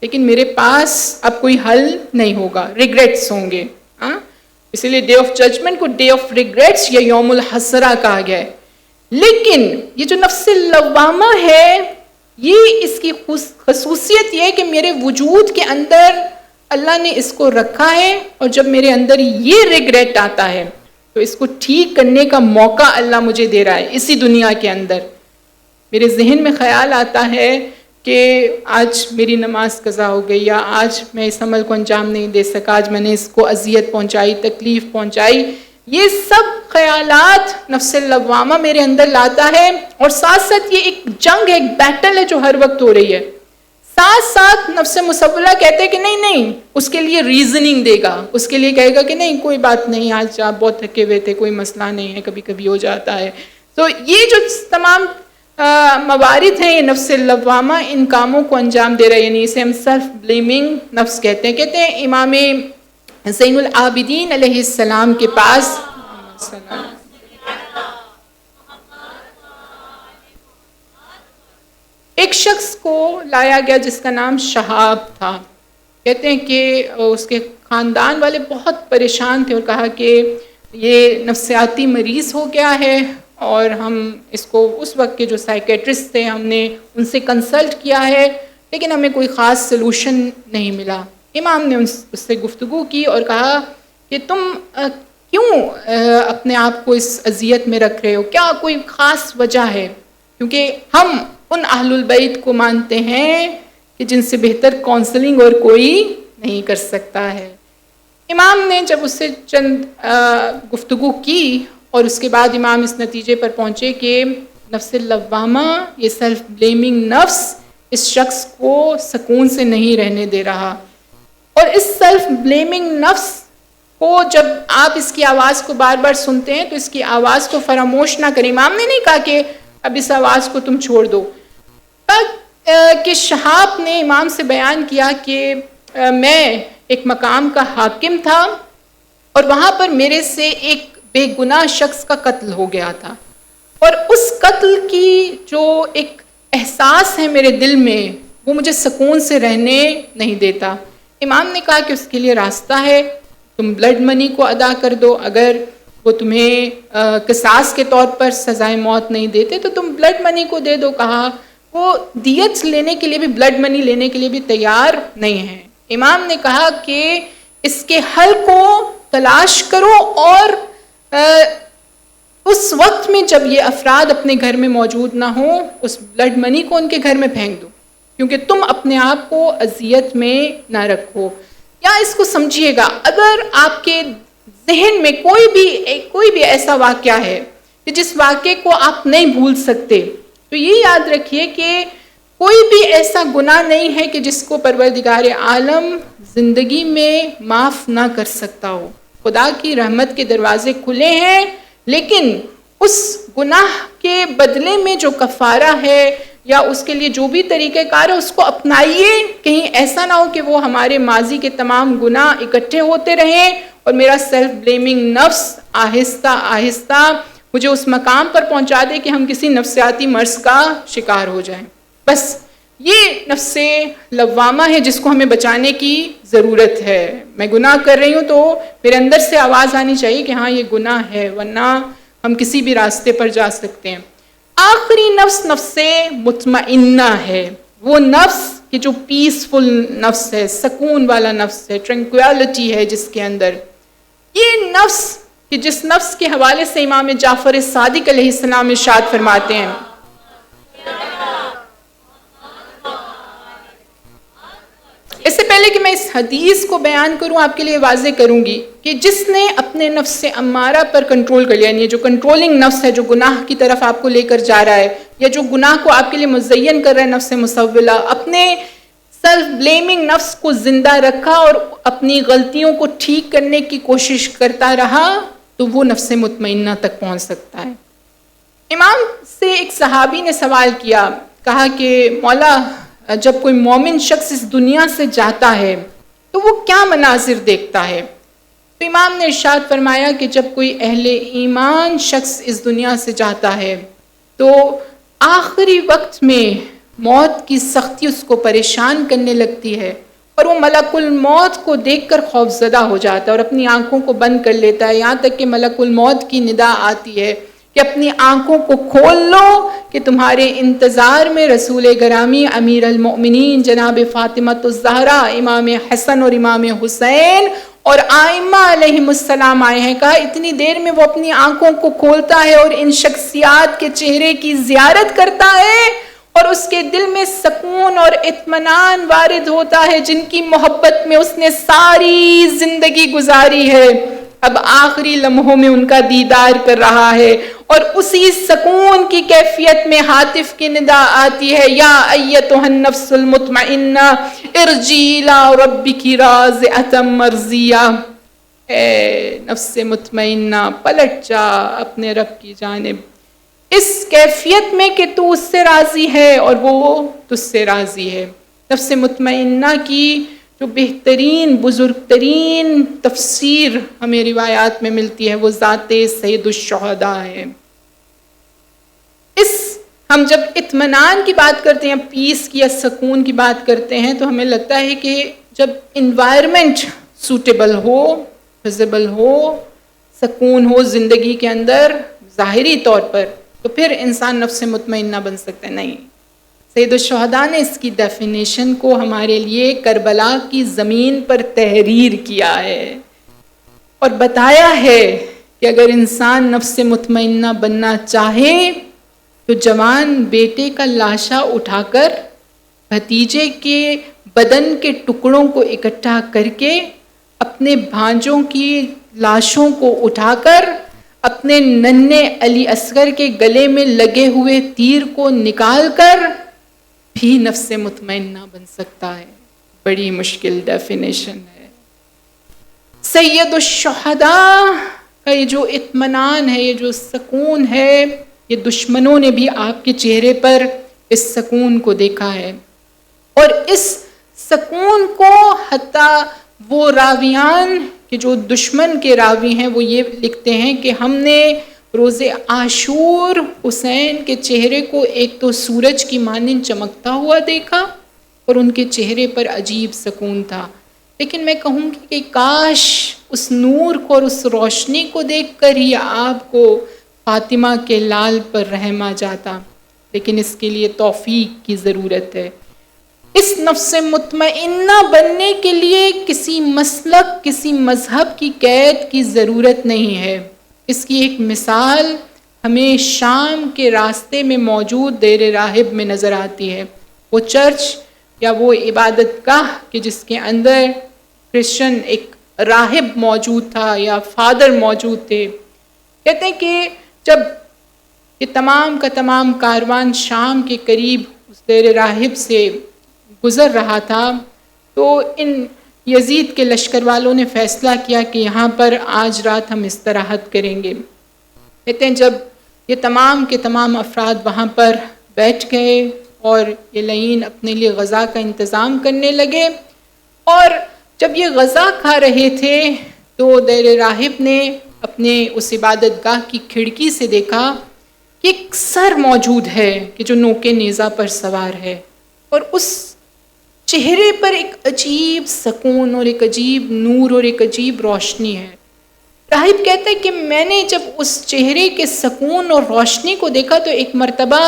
A: لیکن میرے پاس اب کوئی حل نہیں ہوگا، ریگریٹس ہوں گے. اسی لیے ڈے آف ججمنٹ کو ڈے آف ریگریٹس یا یوم الحسرہ کہا گیا ہے. لیکن یہ جو نفس لوامہ ہے، یہ اس کی خصوصیت یہ ہے کہ میرے وجود کے اندر اللہ نے اس کو رکھا ہے، اور جب میرے اندر یہ ریگریٹ آتا ہے تو اس کو ٹھیک کرنے کا موقع اللہ مجھے دے رہا ہے اسی دنیا کے اندر. میرے ذہن میں خیال آتا ہے کہ آج میری نماز قضا ہو گئی، یا آج میں اس عمل کو انجام نہیں دے سکا، آج میں نے اس کو اذیت پہنچائی، تکلیف پہنچائی. یہ سب خیالات نفس لوامہ میرے اندر لاتا ہے، اور ساتھ ساتھ یہ ایک جنگ ہے، ایک بیٹل ہے جو ہر وقت ہو رہی ہے. ساتھ ساتھ نفس مسولہ کہتے ہیں کہ نہیں اس کے لیے ریزننگ دے گا، اس کے لیے کہے گا کہ نہیں کوئی بات نہیں، آج آپ بہت تھکے ہوئے تھے، کوئی مسئلہ نہیں ہے، کبھی کبھی ہو جاتا ہے. تو یہ جو تمام موارد ہیں یہ نفس لوامہ ان کاموں کو انجام دے رہا ہے، یعنی اسے ہم سیلف بلیمنگ نفس کہتے ہیں. کہتے ہیں امام زین العابدین علیہ السلام کے پاس ایک شخص کو لایا گیا جس کا نام شہاب تھا. کہتے ہیں کہ اس کے خاندان والے بہت پریشان تھے اور کہا کہ یہ نفسیاتی مریض ہو گیا ہے، اور ہم اس کو اس وقت کے جو سائیکیٹرسٹ تھے ہم نے ان سے کنسلٹ کیا ہے، لیکن ہمیں کوئی خاص سلوشن نہیں ملا. امام نے اس سے گفتگو کی اور کہا کہ تم کیوں اپنے آپ کو اس اذیت میں رکھ رہے ہو، کیا کوئی خاص وجہ ہے؟ کیونکہ ہم ان اہل البیت کو مانتے ہیں کہ جن سے بہتر کونسلنگ اور کوئی نہیں کر سکتا ہے. امام نے جب اس سے چند گفتگو کی اور اس کے بعد امام اس نتیجے پر پہنچے کہ نفس لوامہ یہ سیلف بلیمنگ نفس اس شخص کو سکون سے نہیں رہنے دے رہا. اور اس سیلف بلیمنگ نفس کو جب آپ اس کی آواز کو بار بار سنتے ہیں تو اس کی آواز کو فراموش نہ کریں. امام نے نہیں کہا کہ اب اس آواز کو تم چھوڑ دو، کہ شہاب نے امام سے بیان کیا کہ میں ایک مقام کا حاکم تھا اور وہاں پر میرے سے ایک بے گناہ شخص کا قتل ہو گیا تھا، اور اس قتل کی جو ایک احساس ہے میرے دل میں وہ مجھے سکون سے رہنے نہیں دیتا. امام نے کہا کہ اس کے لیے راستہ ہے، تم بلڈ منی کو ادا کر دو، اگر وہ تمہیں قصاص کے طور پر سزائے موت نہیں دیتے تو تم بلڈ منی کو دے دو. کہا وہ دیت لینے کے لیے بھی، بلڈ منی لینے کے لیے بھی تیار نہیں ہیں. امام نے کہا کہ اس کے حل کو تلاش کرو، اور اس وقت میں جب یہ افراد اپنے گھر میں موجود نہ ہوں اس بلڈ منی کو ان کے گھر میں پھینک دو، کیونکہ تم اپنے آپ کو اذیت میں نہ رکھو. یا اس کو سمجھیے گا، اگر آپ کے ذہن میں کوئی بھی ایسا واقعہ ہے کہ جس واقعے کو آپ نہیں بھول سکتے، تو یہ یاد رکھیے کہ کوئی بھی ایسا گناہ نہیں ہے کہ جس کو پروردگار عالم زندگی میں معاف نہ کر سکتا ہو. خدا کی رحمت کے دروازے کھلے ہیں، لیکن اس گناہ کے بدلے میں جو کفارہ ہے یا اس کے لیے جو بھی طریقہ کار ہے اس کو اپنائیے. کہیں ایسا نہ ہو کہ وہ ہمارے ماضی کے تمام گناہ اکٹھے ہوتے رہیں اور میرا سیلف بلیمنگ نفس آہستہ آہستہ مجھے اس مقام پر پہنچا دے کہ ہم کسی نفسیاتی مرض کا شکار ہو جائیں. بس یہ نفس لوامہ ہے جس کو ہمیں بچانے کی ضرورت ہے. میں گناہ کر رہی ہوں تو میرے اندر سے آواز آنی چاہیے کہ ہاں یہ گناہ ہے، ورنہ ہم کسی بھی راستے پر جا سکتے ہیں. آخری نفس نفس مطمئنہ ہے، وہ نفس کہ جو پیسفل نفس ہے، سکون والا نفس ہے، ٹرنکویلٹی ہے جس کے اندر، یہ نفس کہ جس نفس کے حوالے سے امام جعفر صادق علیہ السلام ارشاد فرماتے ہیں، اس سے پہلے کہ میں اس حدیث کو بیان کروں آپ کے لیے واضح کروں گی کہ جس نے اپنے نفس امارہ پر کنٹرول کر لیا، یعنی جو کنٹرولنگ نفس ہے، جو گناہ کی طرف آپ کو لے کر جا رہا ہے، یا جو گناہ کو آپ کے لیے مزین کر رہا ہے، نفس مسولہ، اپنے سیلف بلیمنگ نفس کو زندہ رکھا اور اپنی غلطیوں کو ٹھیک کرنے کی کوشش کرتا رہا، تو وہ نفس مطمئنہ تک پہنچ سکتا ہے۔ امام سے ایک صحابی نے سوال کیا، کہا کہ مولا جب کوئی مومن شخص اس دنیا سے جاتا ہے تو وہ کیا مناظر دیکھتا ہے؟ تو امام نے ارشاد فرمایا کہ جب کوئی اہل ایمان شخص اس دنیا سے جاتا ہے تو آخری وقت میں موت کی سختی اس کو پریشان کرنے لگتی ہے، اور وہ ملک الموت کو دیکھ کر خوف زدہ ہو جاتا ہے اور اپنی آنکھوں کو بند کر لیتا ہے، یہاں تک کہ ملک الموت کی ندا آتی ہے کہ اپنی آنکھوں کو کھول لو کہ تمہارے انتظار میں رسول گرامی امیر المؤمنین جناب فاطمۃ الزہرا، امام حسن اور امام حسین اور آئمہ علیہم السلام آئے ہیں۔ کہا اتنی دیر میں وہ اپنی آنکھوں کو کھولتا ہے اور ان شخصیات کے چہرے کی زیارت کرتا ہے، اور اس کے دل میں سکون اور اطمینان وارد ہوتا ہے، جن کی محبت میں اس نے ساری زندگی گزاری ہے، اب آخری لمحوں میں ان کا دیدار کر رہا ہے، اور اسی سکون کی کیفیت میں ہاتف کی ندا آتی ہے، یا ایتھا النفس المطمئنہ ارجعی الی ربک راضیۃ مرضیہ، اے نفس مطمئنہ پلٹ جا اپنے رب کی جانب، اس کیفیت میں کہ تو اس سے راضی ہے اور وہ تجھ سے راضی ہے۔ نفس مطمئنہ کی جو بہترین بزرگ ترین تفسیر ہمیں روایات میں ملتی ہے وہ ذات سید الشہداء ہے۔ ہم جب اطمینان کی بات کرتے ہیں، پیس کی یا سکون کی بات کرتے ہیں، تو ہمیں لگتا ہے کہ جب انوائرمنٹ سوٹیبل ہو، ویزیبل ہو، سکون ہو زندگی کے اندر ظاہری طور پر، تو پھر انسان نفس مطمئنہ بن سکتا ہے۔ نہیں، سید الشہداء نے اس کی ڈیفینیشن کو ہمارے لیے کربلا کی زمین پر تحریر کیا ہے اور بتایا ہے کہ اگر انسان نفس مطمئنہ بننا چاہے تو جوان بیٹے کا لاشا اٹھا کر بھتیجے کے بدن کے ٹکڑوں کو اکٹھا کر کے، اپنے بھانجوں کی لاشوں کو اٹھا کر، اپنے ننھے علی اصغر کے گلے میں لگے ہوئے تیر کو نکال کر بھی نفس مطمئنہ بن سکتا ہے۔ بڑی مشکل ڈیفینیشن ہے۔ سید الشہداء کا یہ جو اطمینان ہے، یہ جو سکون ہے، یہ دشمنوں نے بھی آپ کے چہرے پر اس سکون کو دیکھا ہے، اور اس سکون کو حتیٰ وہ راویان کہ جو دشمن کے راوی ہیں وہ یہ لکھتے ہیں کہ ہم نے روز عاشور حسین کے چہرے کو ایک تو سورج کی مانند چمکتا ہوا دیکھا اور ان کے چہرے پر عجیب سکون تھا، لیکن میں کہوں گی کہ کاش اس نور کو اور اس روشنی کو دیکھ کر ہی آپ کو فاطمہ کے لال پر رحم آ جاتا، لیکن اس کے لیے توفیق کی ضرورت ہے۔ اس نفس مطمئنہ بننے کے لیے کسی مسلک، کسی مذہب کی قید کی ضرورت نہیں ہے۔ اس کی ایک مثال ہمیں شام کے راستے میں موجود دیر راہب میں نظر آتی ہے۔ وہ چرچ یا وہ عبادت گاہ کہ جس کے اندر کرسچن ایک راہب موجود تھا یا فادر موجود تھے، کہتے ہیں کہ جب یہ تمام کا تمام کاروان شام کے قریب اس دیر راہب سے گزر رہا تھا تو ان یزید کے لشکر والوں نے فیصلہ کیا کہ یہاں پر آج رات ہم استراحت کریں گے۔ کہتے ہیں جب یہ تمام کے تمام افراد وہاں پر بیٹھ گئے اور یہ لعین اپنے لیے غذا کا انتظام کرنے لگے، اور جب یہ غذا کھا رہے تھے تو دیر راہب نے اپنے اس عبادت گاہ کی کھڑکی سے دیکھا کہ ایک سر موجود ہے کہ جو نوکے نیزہ پر سوار ہے، اور اس چہرے پر ایک عجیب سکون اور ایک عجیب نور اور ایک عجیب روشنی ہے۔ راہب کہتا ہے کہ میں نے جب اس چہرے کے سکون اور روشنی کو دیکھا تو ایک مرتبہ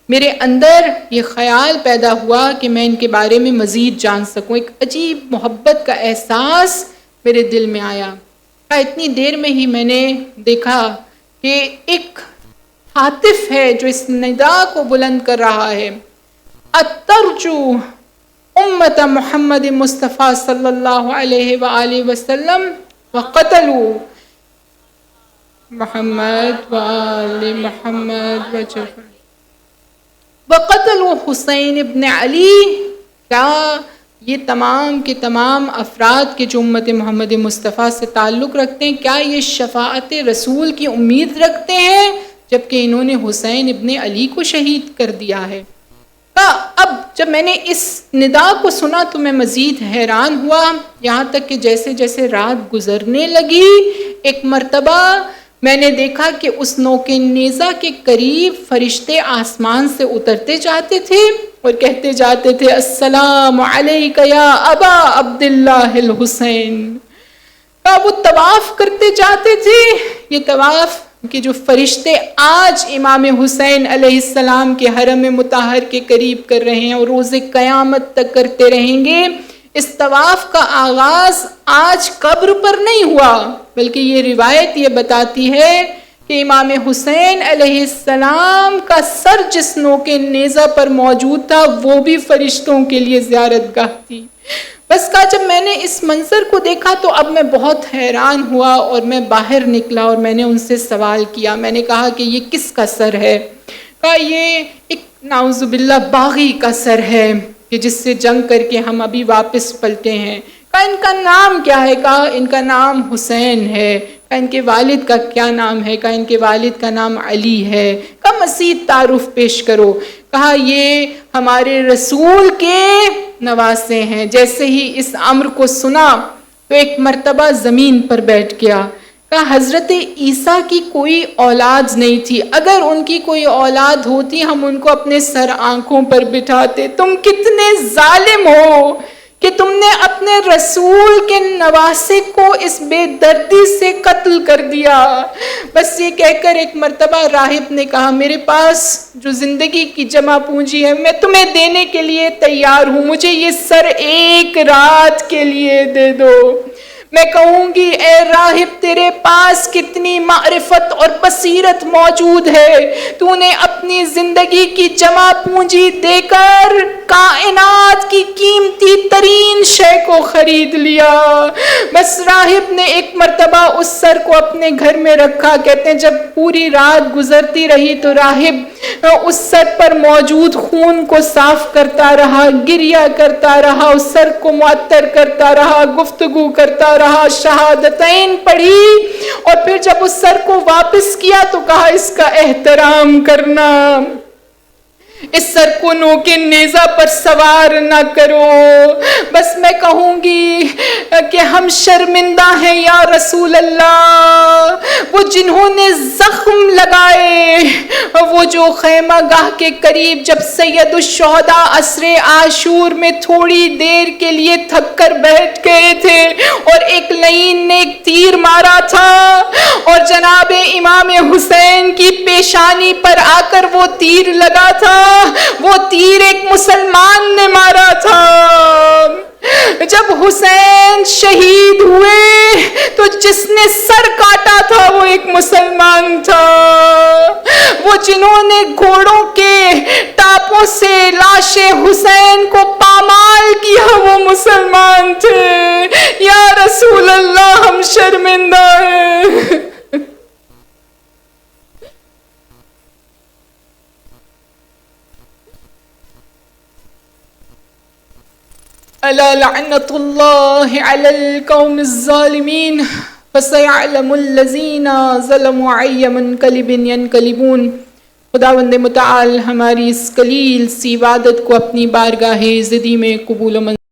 A: میرے اندر یہ خیال پیدا ہوا کہ میں ان کے بارے میں مزید جان سکوں. ایک عجیب محبت کا احساس میرے دل میں آیا. اتنی دیر میں ہی میں نے دیکھا کہ ایک ہاتف ہے جو اس ندا کو بلند کر رہا ہے. اترجو امت محمد مصطفیٰ صلی اللہ علیہ وآلہ وسلم وقتلوا محمد وآل محمد وقتلوا حسین ابن علی. کیا یہ تمام کے تمام افراد کے جو امت محمد مصطفیٰ سے تعلق رکھتے ہیں کیا یہ شفاعت رسول کی امید رکھتے ہیں جبکہ انہوں نے حسین ابن علی کو شہید کر دیا ہے؟ اب جب میں نے اس ندا کو سنا تو میں مزید حیران ہوا، یہاں تک کہ جیسے جیسے رات گزرنے لگی ایک مرتبہ میں نے دیکھا کہ اس نوک نیزہ کے قریب فرشتے آسمان سے اترتے جاتے تھے اور کہتے جاتے تھے السلام علیک یا ابا عبداللہ الحسین. وہ طواف کرتے جاتے تھے. یہ طواف کہ جو فرشتے آج امام حسین علیہ السلام کے حرم مطہر کے قریب کر رہے ہیں اور روز قیامت تک کرتے رہیں گے، اس طواف کا آغاز آج قبر پر نہیں ہوا، بلکہ یہ روایت یہ بتاتی ہے کہ امام حسین علیہ السلام کا سر جس نوک نیزہ پر موجود تھا وہ بھی فرشتوں کے لیے زیارت گاہ تھی. بس کہا جب میں نے اس منظر کو دیکھا تو اب میں بہت حیران ہوا اور میں باہر نکلا اور میں نے ان سے سوال کیا. میں نے کہا کہ یہ کس کا سر ہے؟ کہا یہ ایک نعوذ باللہ باغی کا سر ہے کہ جس سے جنگ کر کے ہم ابھی واپس پلٹے ہیں. کہا ان کا نام کیا ہے؟ کہا ان کا نام حسین ہے. کہا ان کے والد کا کیا نام ہے؟ کہا ان کے والد کا نام علی ہے. کہا مزید تعارف پیش کرو. کہا یہ ہمارے رسول کے نواسے ہیں. جیسے ہی اس امر کو سنا تو ایک مرتبہ زمین پر بیٹھ گیا. کہا حضرت عیسیٰ کی کوئی اولاد نہیں تھی، اگر ان کی کوئی اولاد ہوتی ہم ان کو اپنے سر آنکھوں پر بٹھاتے. تم کتنے ظالم ہو کہ تم نے اپنے رسول کے نواسے کو اس بے دردی سے قتل کر دیا. بس یہ کہہ کر ایک مرتبہ راہب نے کہا میرے پاس جو زندگی کی جمع پونجی ہے میں تمہیں دینے کے لیے تیار ہوں، مجھے یہ سر ایک رات کے لیے دے دو. میں کہوں گی اے راہب تیرے پاس کتنی معرفت اور بصیرت موجود ہے، تو نے اپنی زندگی کی جمع پونجی دے کر کائنات کی قیمتی ترین شے کو خرید لیا. بس راہب نے ایک مرتبہ اس سر کو اپنے گھر میں رکھا. کہتے ہیں جب پوری رات گزرتی رہی تو راہب اس سر پر موجود خون کو صاف کرتا رہا، گریہ کرتا رہا، اس سر کو معطر کرتا رہا، گفتگو کرتا رہا، شہادتین پڑھی اور پھر جب اس سر کو واپس کیا تو کہا اس کا احترام کرنا، اس سر کو نوک نیزہ پر سوار نہ کرو. بس میں کہوں گی کہ ہم شرمندہ ہیں یا رسول اللہ. وہ جنہوں نے زخم لگائے، وہ جو خیمہ گاہ کے قریب جب سید الشہداء عصر عاشور میں تھوڑی دیر کے لیے تھک کر بیٹھ گئے تھے اور ایک لعین نے ایک تیر مارا تھا اور جناب امام حسین کی پیشانی پر آ کر وہ تیر لگا تھا، وہ تیر ایک مسلمان نے مارا تھا. جب حسین شہید ہوئے تو جس نے سر کاٹا تھا وہ ایک مسلمان تھا. وہ جنہوں نے گھوڑوں کے ٹاپوں سے لاش حسین کو پامال کیا وہ مسلمان تھے. یا رسول اللہ ہم شرمندہ ہیں. الا لعنت اللہ علی القوم الظالمین فسيعلم الذین ظلموا ای منقلب ینقلبون. خداوند متعال ہماری اس قلیل سی عبادت کو اپنی بارگاہ عزتی میں قبول و منظور